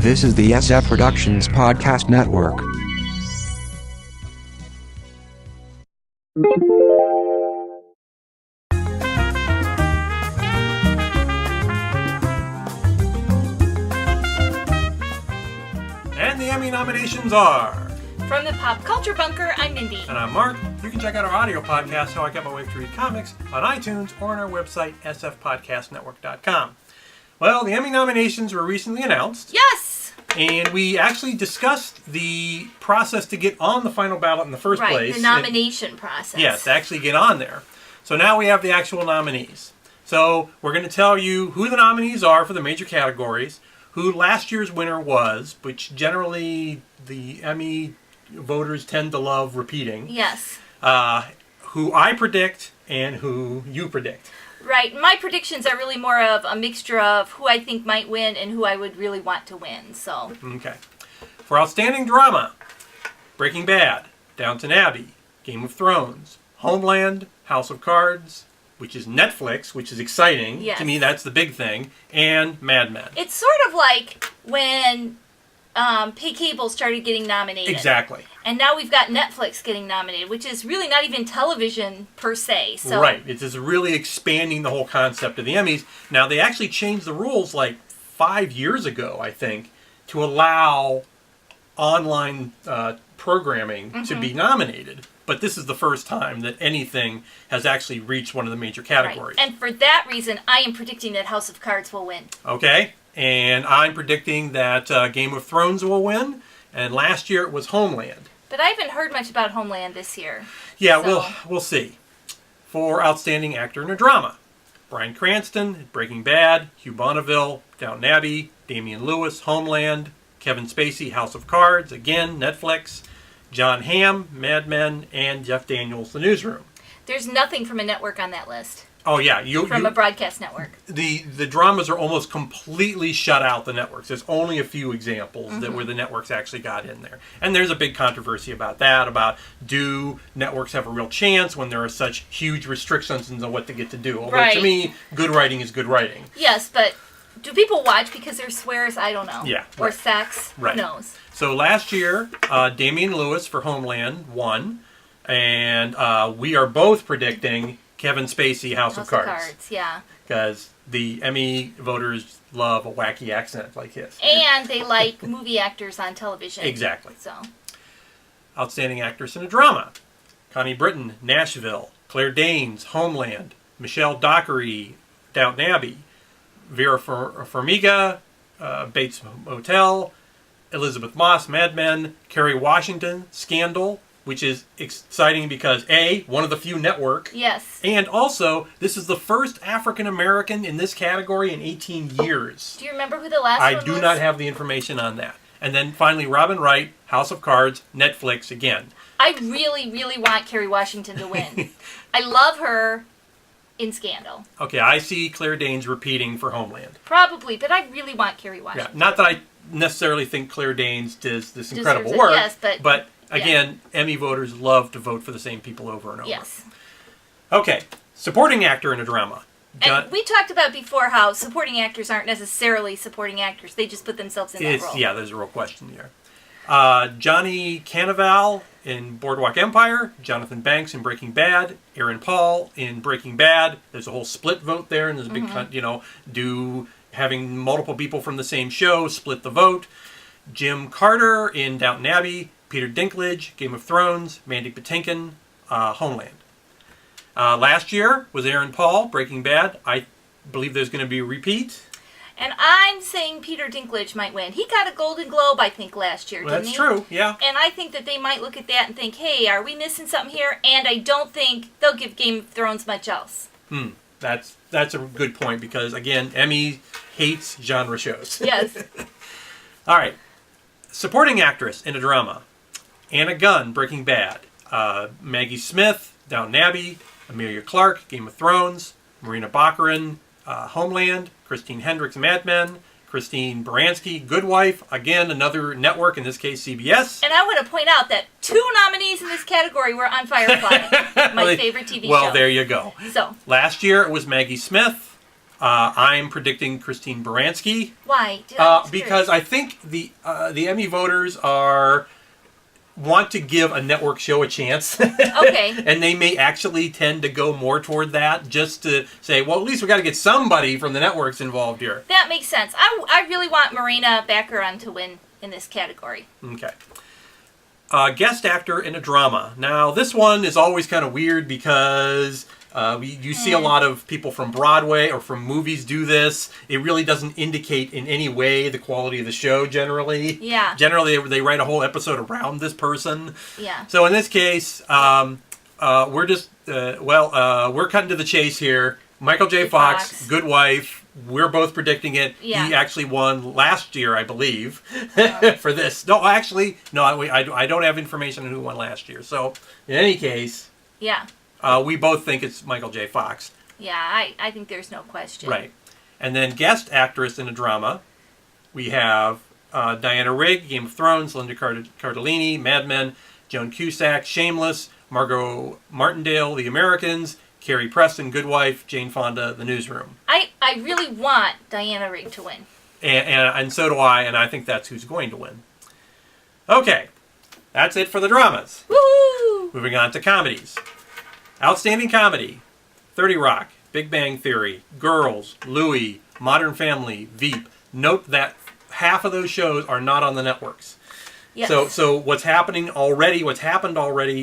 This is the SF Productions Podcast Network. And the Emmy nominations are... From the Pop Culture Bunker, I'm Mindy. And I'm Mark. You can check out our audio podcast, How I Get My Way Through Comics, on iTunes or on our website, sfpodcastnetwork.com. Well, the Emmy nominations were recently announced. Yes! And we actually discussed the process to get on the final ballot in the first place. Right, the nomination process. Yes, to actually get on there. So now we have the actual nominees. So we're going to tell you who the nominees are for the major categories, who last year's winner was, which generally the Emmy voters tend to love repeating. Yes. Who I predict and who you predict. Right. My predictions are really more of a mixture of who I think might win and who I would really want to win. So. Okay. For Outstanding Drama, Breaking Bad, Downton Abbey, Game of Thrones, Homeland, House of Cards, which is Netflix, which is exciting. Yes. To me, that's the big thing. And Mad Men. It's sort of like when pay cable started getting nominated. Exactly. And now we've got Netflix getting nominated, which is really not even television per se. So. Right. It is really expanding the whole concept of the Emmys. Now, they actually changed the rules like 5 years ago, I think, to allow online programming to be nominated. But this is the first time that anything has actually reached one of the major categories. Right. And for that reason, I am predicting that House of Cards will win. Okay. And I'm predicting that Game of Thrones will win. And last year it was Homeland. But I haven't heard much about Homeland this year. Yeah, so. we'll see. For Outstanding Actor in a Drama, Bryan Cranston, Breaking Bad, Hugh Bonneville, Downton Abbey, Damian Lewis, Homeland, Kevin Spacey, House of Cards, again, Netflix, John Hamm, Mad Men, and Jeff Daniels, The Newsroom. There's nothing from a network on that list. Oh, yeah. From a broadcast network. The dramas are almost completely shut out, the networks. There's only a few examples that where the networks actually got in there. And there's a big controversy about that, about do networks have a real chance when there are such huge restrictions on what they get to do. Although to me, good writing is good writing. Yes, but do people watch because there's swears? I don't know. Yeah. Or sex? Right. Who knows? So last year, Damian Lewis for Homeland won. And we are both predicting Kevin Spacey, House of Cards. Yeah. Because the Emmy voters love a wacky accent like his. And they like movie actors on television. Exactly. So. Outstanding Actress in a Drama, Connie Britton, Nashville, Claire Danes, Homeland, Michelle Dockery, Downton Abbey, Vera Farmiga, Bates Motel, Elizabeth Moss, Mad Men, Kerry Washington, Scandal, which is exciting because, A, one of the few network. Yes. And also, this is the first African-American in this category in 18 years. Do you remember who the last one was? I do not have the information on that. And then finally, Robin Wright, House of Cards, Netflix again. I really, really want Kerry Washington to win. I love her in Scandal. Okay, I see Claire Danes repeating for Homeland. Probably, but I really want Kerry Washington. Yeah, not that I necessarily think Claire Danes does this incredible work. Yes, but again, Emmy voters love to vote for the same people over and over. Yes. Okay, Supporting Actor in a Drama. And we talked about before how supporting actors aren't necessarily supporting actors. They just put themselves in that role. Yeah, there's a real question here. Johnny Cannavale in Boardwalk Empire, Jonathan Banks in Breaking Bad, Aaron Paul in Breaking Bad. There's a whole split vote there, and there's a big, having multiple people from the same show split the vote. Jim Carter in Downton Abbey, Peter Dinklage, Game of Thrones, Mandy Patinkin, Homeland. Last year was Aaron Paul, Breaking Bad. I believe there's going to be a repeat. And I'm saying Peter Dinklage might win. He got a Golden Globe, I think, last year, didn't he? That's true, yeah. And I think that they might look at that and think, hey, are we missing something here? And I don't think they'll give Game of Thrones much else. That's a good point because, again, Emmy hates genre shows. Yes. All right. Supporting Actress in a Drama. Anna Gunn, Breaking Bad. Maggie Smith, Downton Abbey. Amelia Clarke, Game of Thrones. Marina Baccarin, Homeland. Christine Hendricks, Mad Men. Christine Baranski, Good Wife. Again, another network, in this case CBS. And I want to point out that 2 nominees in this category were on Firefly, my favorite TV show. Well, there you go. So last year it was Maggie Smith, I'm predicting Christine Baranski. Why? Because I think the Emmy voters want to give a network show a chance. Okay. And they may actually tend to go more toward that, just to say, well, at least we got to get somebody from the networks involved here. That makes sense. I really want Marina Baccarin to win in this category. Okay. Guest actor in a drama. Now, this one is always kind of weird because you see a lot of people from Broadway or from movies do this. It really doesn't indicate in any way the quality of the show generally. Yeah. Generally, they write a whole episode around this person. Yeah. So in this case, we're cutting to the chase here. Michael J. Fox, Good Wife. We're both predicting it. Yeah. He actually won last year, I believe, for this. No, actually, no, I don't have information on who won last year. So in any case, Yeah. we both think it's Michael J. Fox. Yeah, I think there's no question. Right. And then guest actress in a drama, we have Diana Rigg, Game of Thrones, Linda Cardellini, Mad Men, Joan Cusack, Shameless, Margot Martindale, The Americans, Carrie Preston, Good Wife, Jane Fonda, The Newsroom. I really want Diana Rigg to win. And so do I, and I think that's who's going to win. Okay, that's it for the dramas. Woohoo! Moving on to comedies. Outstanding comedy: 30 Rock, Big Bang Theory, Girls, Louie, Modern Family, Veep. Note that half of those shows are not on the networks. Yes. So what's happened already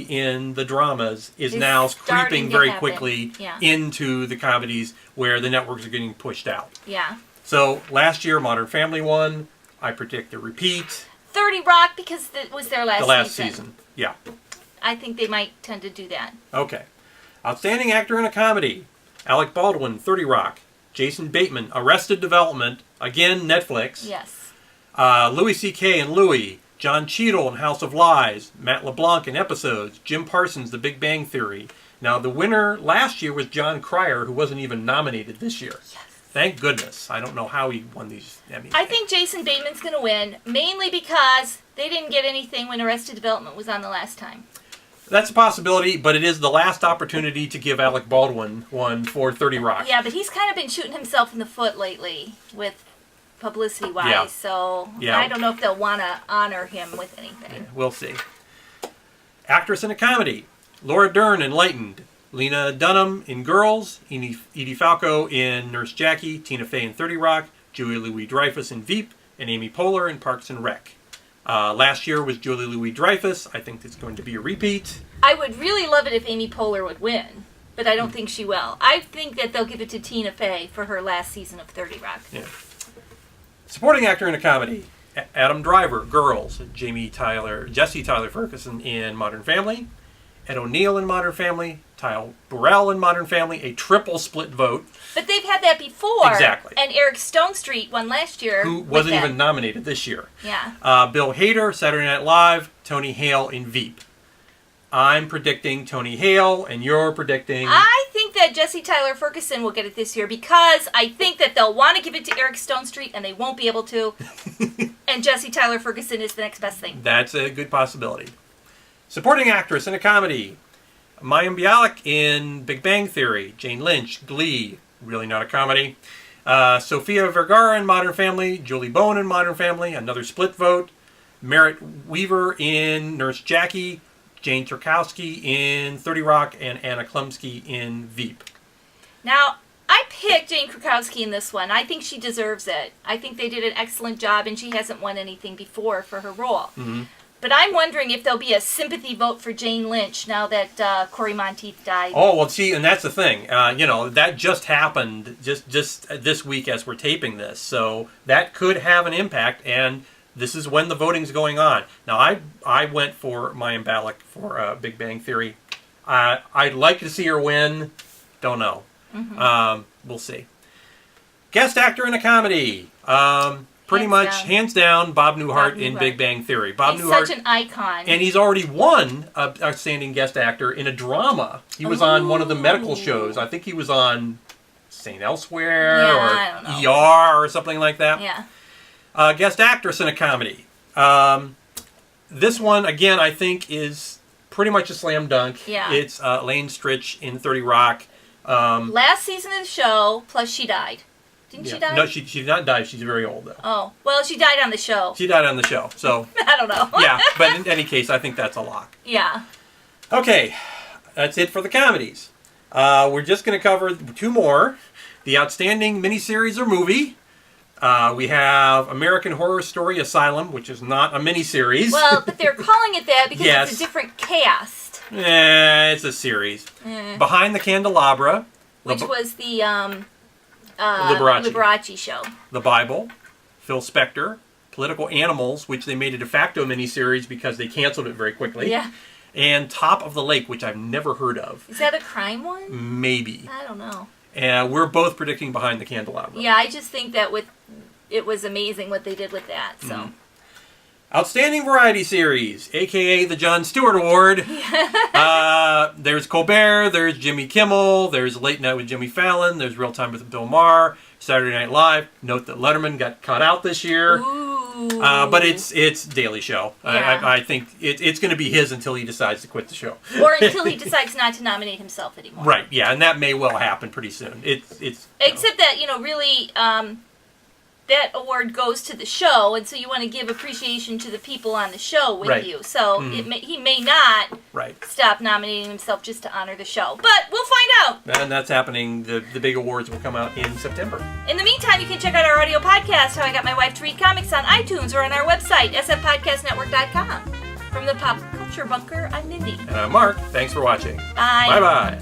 in the dramas is now creeping very quickly into the comedies where the networks are getting pushed out. Yeah. So last year, Modern Family won. I predict a repeat. 30 Rock because it was their last season. The last season, yeah. I think they might tend to do that. Okay. Outstanding actor in a comedy: Alec Baldwin, 30 Rock. Jason Bateman, Arrested Development, again Netflix. Yes. Louis C.K. and Louie. John Cheadle in House of Lies. Matt LeBlanc in Episodes. Jim Parsons, The Big Bang Theory. Now, the winner last year was John Cryer, who wasn't even nominated this year. Yes. Thank goodness. I don't know how he won these Emmys. I think Jason Bateman's going to win, mainly because they didn't get anything when Arrested Development was on the last time. That's a possibility, but it is the last opportunity to give Alec Baldwin one for 30 Rock. Yeah, but he's kind of been shooting himself in the foot lately with publicity-wise, so I don't know if they'll want to honor him with anything. Yeah, we'll see. Actress in a comedy: Laura Dern, Enlightened. Lena Dunham in Girls. Edie Falco in Nurse Jackie. Tina Fey in 30 Rock. Julia Louis-Dreyfus in Veep. And Amy Poehler in Parks and Rec. Last year was Julia Louis-Dreyfus. I think it's going to be a repeat. I would really love it if Amy Poehler would win, but I don't think she will. I think that they'll give it to Tina Fey for her last season of 30 Rock. Yeah. Supporting actor in a comedy: Adam Driver, Girls. Jesse Tyler Ferguson in Modern Family. Ed O'Neill in Modern Family. Tyle Burrell in Modern Family. A triple split vote. But they've had that before. Exactly. And Eric Stonestreet won last year. Who wasn't even nominated this year. Yeah. Bill Hader, Saturday Night Live. Tony Hale in Veep. I'm predicting Tony Hale, and you're predicting... I think that Jesse Tyler Ferguson will get it this year because I think that they'll want to give it to Eric Stonestreet, and they won't be able to. And Jesse Tyler Ferguson is the next best thing. That's a good possibility. Supporting actress in a comedy: Mayim Bialik in Big Bang Theory. Jane Lynch, Glee. Really not a comedy. Sofia Vergara in Modern Family. Julie Bowen in Modern Family. Another split vote. Merritt Weaver in Nurse Jackie. Jane Turkowski in 30 Rock, and Anna Klumsky in Veep. Now, I picked Jane Krakowski in this one. I think she deserves it. I think they did an excellent job, and she hasn't won anything before for her role. Mm-hmm. But I'm wondering if there'll be a sympathy vote for Jane Lynch now that Corey Monteith died. Oh, well, see, and that's the thing. That just happened just this week as we're taping this. So that could have an impact, and... this is when the voting's going on. Now, I went for Mayim Bialik for Big Bang Theory. I'd like to see her win. Don't know. Mm-hmm. We'll see. Guest actor in a comedy. Hands down, Bob Newhart in Big Bang Theory. He's such an icon. And he's already won a outstanding guest actor in a drama. He was on one of the medical shows. I think he was on St. Elsewhere or ER or something like that. Yeah. Guest actress in a comedy. This one, again, I think is pretty much a slam dunk. Yeah. It's Elaine Stritch in 30 Rock. Last season of the show, plus she died. Didn't she die? No, she did not die. She's very old, though. Oh. Well, she died on the show. She died on the show, so... I don't know. Yeah, but in any case, I think that's a lock. Yeah. Okay, that's it for the comedies. We're just going to cover 2 more. The Outstanding Miniseries or Movie. We have American Horror Story Asylum, which is not a miniseries. Well, but they're calling it that because Yes. it's a different cast. It's a series. Behind the Candelabra. Which was the Liberace show. The Bible. Phil Spector. Political Animals, which they made a de facto miniseries because they canceled it very quickly. Yeah. And Top of the Lake, which I've never heard of. Is that a crime one? Maybe. I don't know. And we're both predicting Behind the Candelabra. Yeah, I just think that it was amazing what they did with that. So. Outstanding Variety Series, a.k.a. the Jon Stewart Award. There's Colbert, there's Jimmy Kimmel, there's Late Night with Jimmy Fallon, there's Real Time with Bill Maher, Saturday Night Live. Note that Letterman got cut out this year. Ooh. But it's Daily Show. Yeah. I think it's going to be his until he decides to quit the show. Or until he decides not to nominate himself anymore. Right, yeah, and that may well happen pretty soon. Except that, really, that award goes to the show, and so you want to give appreciation to the people on the show with you. So he may not stop nominating himself just to honor the show. But we'll find out. And that's happening. The big awards will come out in September. In the meantime, you can check out our audio podcast, How I Got My Wife to Read Comics, on iTunes or on our website, sfpodcastnetwork.com. From the Pop Culture Bunker, I'm Mindy. And I'm Mark. Thanks for watching. Bye. Bye-bye.